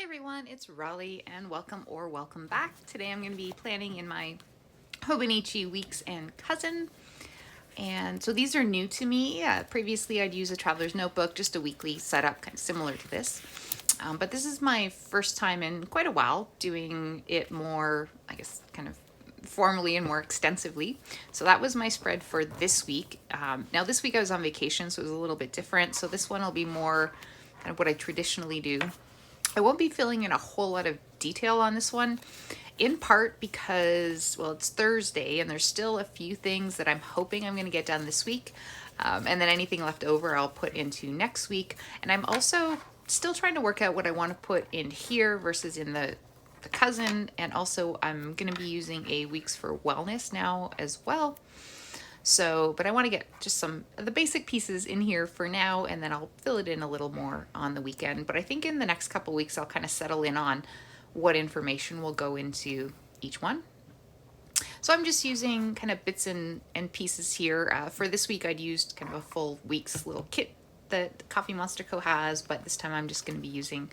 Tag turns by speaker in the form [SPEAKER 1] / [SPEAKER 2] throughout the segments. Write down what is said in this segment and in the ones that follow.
[SPEAKER 1] everyone, it's Raleigh and welcome back. Today I'm going to be planning in my Hobonichi Weeks and Cousin. And so these are new to me. Previously I'd use a traveler's notebook, just a weekly setup kind of similar to this. But this is my first time in quite a while doing it more, I guess, kind of formally and more extensively. So that was my spread for this week. Now this week I was on vacation, so it was a little bit different. So this one will be more kind of what I traditionally do. I won't be filling in a whole lot of detail on this one, in part because, well, it's Thursday and there's still a few things that I'm hoping I'm going to get done this week. And then anything left over I'll put into next week. And I'm also still trying to work out what I want to put in here versus in the cousin. And also I'm going to be using a Weeks for Wellness now as well. So, but I want to get just some of the basic pieces in here for now, and then I'll fill it in a little more on the weekend. But I think in the next couple weeks, I'll kind of settle in on what information will go into each one. So I'm just using kind of bits and pieces here. For this week, I'd used kind of a full week's little kit that Coffee Monster Co. has, but this time I'm just going to be using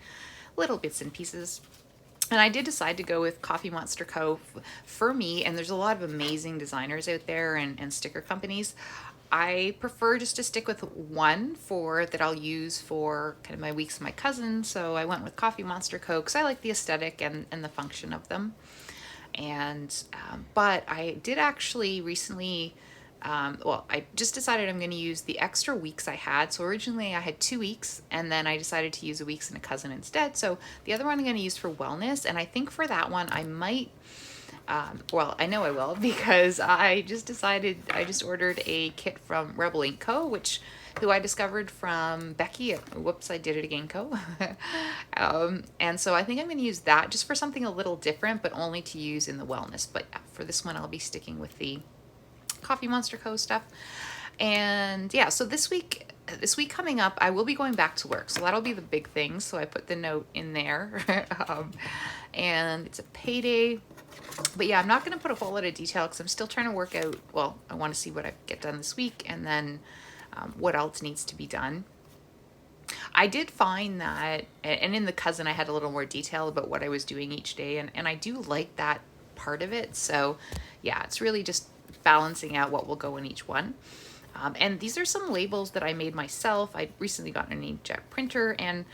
[SPEAKER 1] little bits and pieces. And I did decide to go with Coffee Monster Co. for me, and there's a lot of amazing designers out there and sticker companies. I prefer just to stick with one that I'll use for kind of my weeks with my cousin, so I went with Coffee Monster Co. because I like the aesthetic and the function of them. And but I did actually recently I just decided I'm going to use the extra weeks I had. So originally I had 2 weeks, and then I decided to use a Weeks and a Cousin instead. So the other one I'm going to use for wellness, and I think for that one I might, I know I will, because I just ordered a kit from Rebel Ink Co., who I discovered from Becky at Whoops, I Did It Again Co. And so I think I'm going to use that just for something a little different, but only to use in the wellness. But for this one, I'll be sticking with the Coffee Monster Co. stuff. And yeah, so this week coming up, I will be going back to work. So that'll be the big thing. So I put the note in there. And it's a payday. But yeah, I'm not going to put a whole lot of detail because I'm still trying to work out, well, I want to see what I get done this week and then what else needs to be done. I did find that, and in the cousin I had a little more detail about what I was doing each day, and I do like that part of it. So yeah, it's really just balancing out what will go in each one. And these are some labels that I made myself. I recently got an inkjet printer, and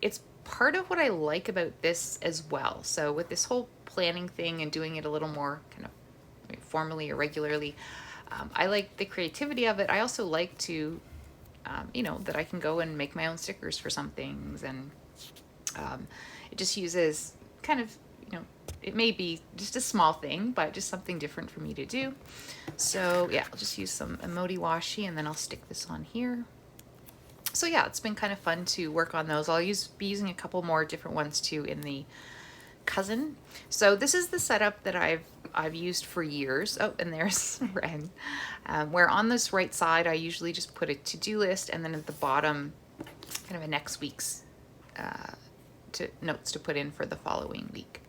[SPEAKER 1] it's part of what I like about this as well. So with this whole planning thing and doing it a little more kind of formally or regularly, I like the creativity of it. I also like to, that I can go and make my own stickers for some things, and it just uses kind of, it may be just a small thing, but just something different for me to do. So yeah, I'll just use some emoji washi, and then I'll stick this on here. So yeah, it's been kind of fun to work on those. I'll be using a couple more different ones too in the cousin. So this is the setup that I've used for years. Oh, and there's Ren. Where on this right side, I usually just put a to-do list, and then at the bottom, kind of a next week's notes to put in for the following week.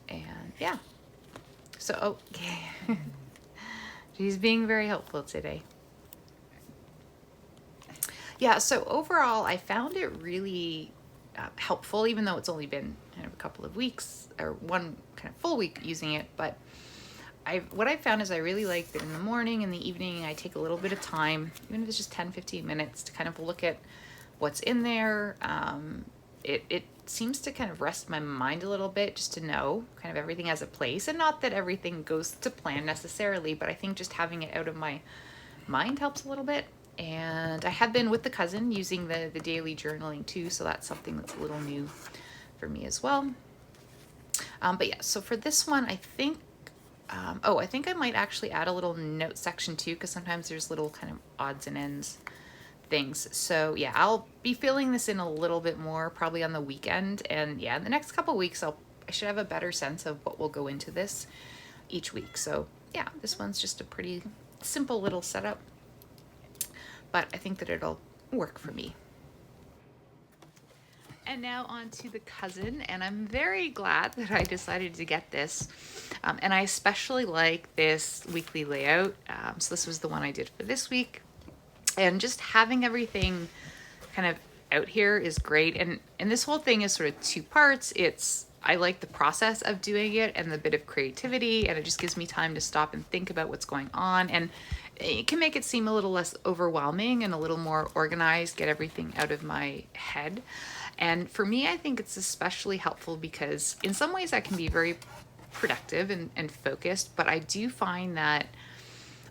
[SPEAKER 1] And yeah, so okay. She's being very helpful today. Yeah, so overall I found it really helpful, even though it's only been kind of a couple of weeks or one kind of full week using it. But what I found is I really like that in the morning and the evening I take a little bit of time, even if it's just 10-15 minutes, to kind of look at what's in there. It seems to kind of rest my mind a little bit, just to know kind of everything has a place, and not that everything goes to plan necessarily, but I think just having it out of my mind helps a little bit. And I have been with the cousin using the daily journaling too, so that's something that's a little new for me as well. But yeah, so for this one, I think I think I might actually add a little note section too, because sometimes there's little kind of odds and ends things. So yeah, I'll be filling this in a little bit more probably on the weekend, and yeah, in the next couple weeks I should have a better sense of what will go into this each week. So yeah, this one's just a pretty simple little setup, but I think that it'll work for me. And now on to the cousin, and I'm very glad that I decided to get this. And I especially like this weekly layout. So this was the one I did for this week. And just having everything kind of out here is great. And this whole thing is sort of two parts. I like the process of doing it and the bit of creativity, and it just gives me time to stop and think about what's going on, and it can make it seem a little less overwhelming and a little more organized, get everything out of my head. And for me, I think it's especially helpful because in some ways that can be very productive and focused, but I do find that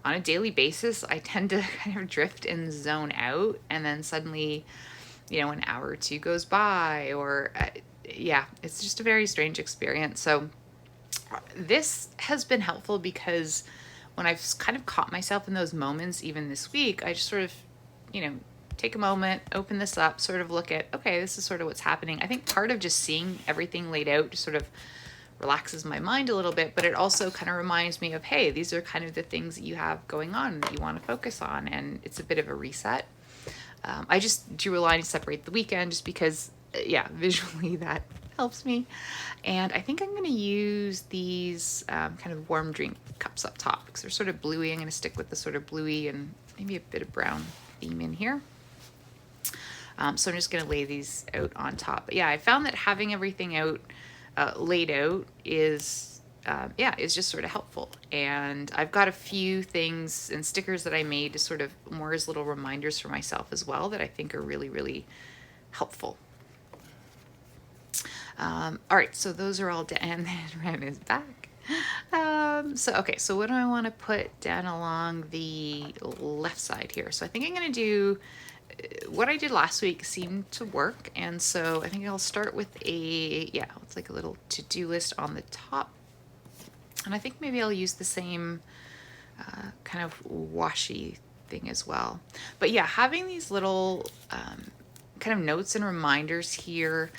[SPEAKER 1] on a daily basis, I tend to kind of drift and zone out, and then suddenly, an hour or two goes by, or yeah, it's just a very strange experience. So this has been helpful because when I've kind of caught myself in those moments, even this week, I just sort of, take a moment, open this up, sort of look at, okay, this is sort of what's happening. I think part of just seeing everything laid out just sort of relaxes my mind a little bit, but it also kind of reminds me of, hey, these are kind of the things that you have going on that you want to focus on, and it's a bit of a reset. I just drew a line to separate the weekend just because, visually that helps me. And I think I'm going to use these kind of warm drink cups up top because they're sort of bluey. I'm going to stick with the sort of bluey and maybe a bit of brown theme in here. So I'm just going to lay these out on top. But yeah, I found that having everything out laid out is just sort of helpful. And I've got a few things and stickers that I made to sort of more as little reminders for myself as well that I think are really, really helpful. All right, so those are all done, and then Ren is back. So what do I want to put down along the left side here? So I think I'm going to do what I did last week seemed to work, and so I think I'll start with it's like a little to-do list on the top, and I think maybe I'll use the same kind of washi thing as well. But yeah, having these little kind of notes and reminders here,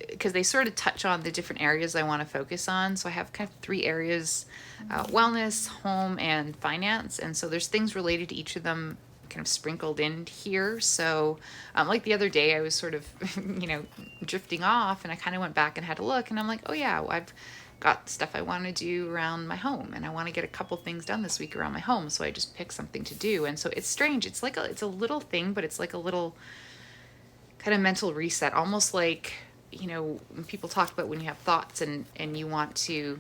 [SPEAKER 1] because they sort of touch on the different areas I want to focus on. So I have kind of 3 areas, wellness, home, and finance. And so there's things related to each of them kind of sprinkled in here. So like the other day, I was sort of, drifting off, and I kind of went back and had a look, and I'm like, oh yeah, well, I've got stuff I want to do around my home, and I want to get a couple things done this week around my home. So I just picked something to do. And so it's strange. It's like it's a little thing, but it's like a little kind of mental reset, almost like, when people talk about when you have thoughts and you want to,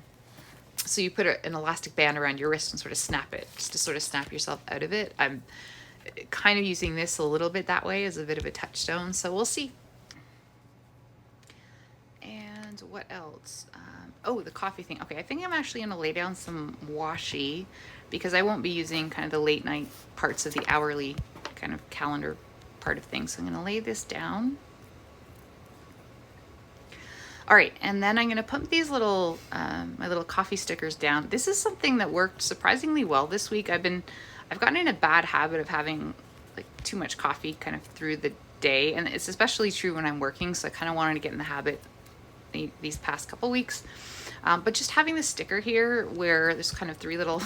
[SPEAKER 1] so you put an elastic band around your wrist and sort of snap it, just to sort of snap yourself out of it. I'm kind of using this a little bit that way as a bit of a touchstone. So we'll see. And what else? The coffee thing. Okay, I think I'm actually going to lay down some washi because I won't be using kind of the late night parts of the hourly kind of calendar part of things. So I'm going to lay this down. All right, and then I'm going to put these little, my little coffee stickers down. This is something that worked surprisingly well this week. I've gotten in a bad habit of having like too much coffee kind of through the day, and it's especially true when I'm working. So I kind of wanted to get in the habit these past couple weeks. But just having this sticker here where there's kind of 3 little,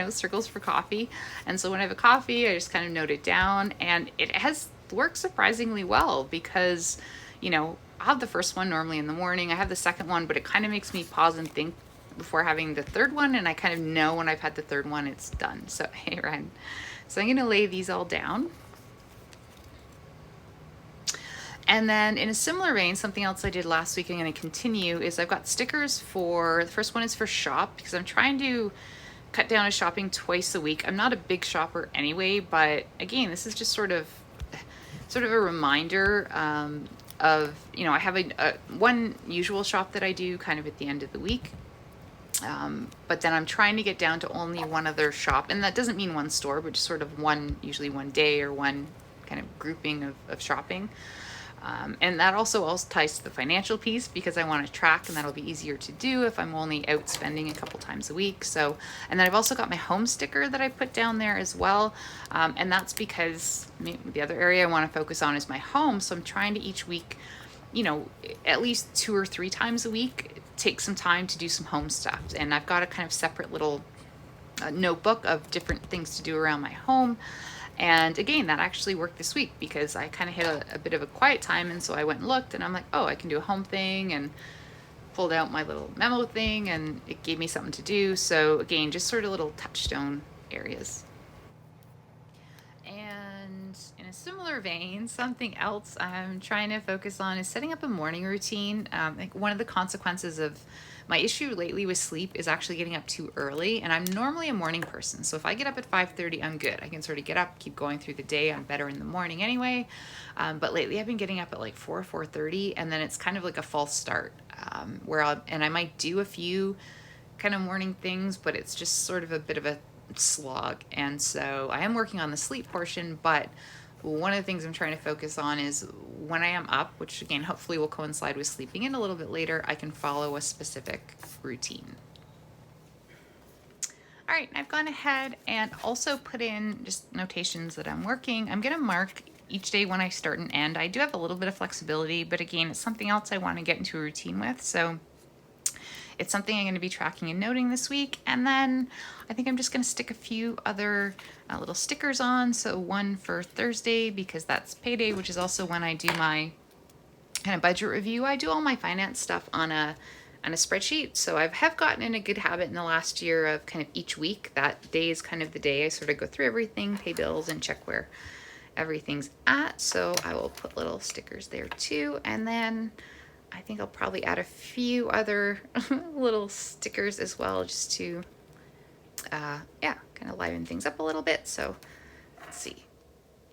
[SPEAKER 1] circles for coffee. And so when I have a coffee, I just kind of note it down, and it has worked surprisingly well because, I'll have the first one normally in the morning. I have the second one, but it kind of makes me pause and think before having the third one. And I kind of know when I've had the third one, it's done. So, hey, Ren. So I'm going to lay these all down. And then in a similar vein, something else I did last week I'm going to continue is I've got stickers the first one is for shop, because I'm trying to cut down to shopping twice a week. I'm not a big shopper anyway, but again, this is just sort of a reminder of, I have one usual shop that I do kind of at the end of the week. But then I'm trying to get down to only one other shop, and that doesn't mean one store, but just sort of usually one day or one kind of grouping of shopping. And that also ties to the financial piece because I want to track, and that'll be easier to do if I'm only out spending a couple times a week. So, and then I've also got my home sticker that I put down there as well. And that's because the other area I want to focus on is my home. So I'm trying to each week, at least 2 or 3 times a week, take some time to do some home stuff. And I've got a kind of separate little notebook of different things to do around my home. And again, that actually worked this week because I kind of hit a bit of a quiet time. And so I went and looked, and I'm like, oh, I can do a home thing, and pulled out my little memo thing, and it gave me something to do. So again, just sort of little touchstone areas. And in a similar vein, something else I'm trying to focus on is setting up a morning routine. Like one of the consequences of my issue lately with sleep is actually getting up too early, and I'm normally a morning person. So if I get up at 5:30, I'm good. I can sort of get up, keep going through the day. I'm better in the morning anyway. But lately I've been getting up at like 4:30, and then it's kind of like a false start and I might do a few kind of morning things, but it's just sort of a bit of a slog. And so I am working on the sleep portion, but one of the things I'm trying to focus on is when I am up, which again, hopefully will coincide with sleeping in a little bit later, I can follow a specific routine. All right, I've gone ahead and also put in just notations that I'm working. I'm going to mark each day when I start and end. I do have a little bit of flexibility, but again, it's something else I want to get into a routine with. So it's something I'm going to be tracking and noting this week. And then I think I'm just going to stick a few other little stickers on. So one for Thursday, because that's payday, which is also when I do my kind of budget review. I do all my finance stuff on a spreadsheet. So I have gotten in a good habit in the last year of kind of each week, that day is kind of the day I sort of go through everything, pay bills, and check where everything's at. So I will put little stickers there too. And then I think I'll probably add a few other little stickers as well, just to, yeah, kind of liven things up a little bit. So let's see.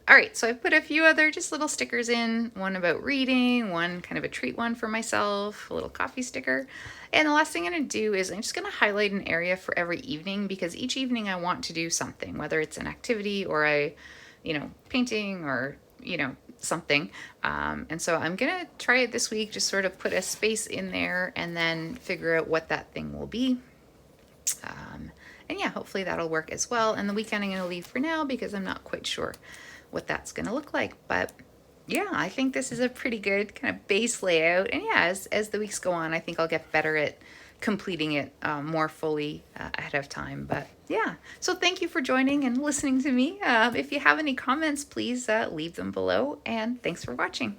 [SPEAKER 1] All right, so I've put a few other just little stickers in, one about reading, one kind of a treat one for myself, a little coffee sticker. And the last thing I'm gonna do is I'm just gonna highlight an area for every evening, because each evening I want to do something, whether it's an activity or painting or, something. And so I'm gonna try it this week, just sort of put a space in there and then figure out what that thing will be. And yeah, hopefully that'll work as well. And the weekend I'm gonna leave for now because I'm not quite sure what that's gonna look like. But yeah, I think this is a pretty good kind of base layout. And yeah, as the weeks go on, I think I'll get better at completing it more fully ahead of time. But yeah, so thank you for joining and listening to me. If you have any comments, please leave them below, and thanks for watching.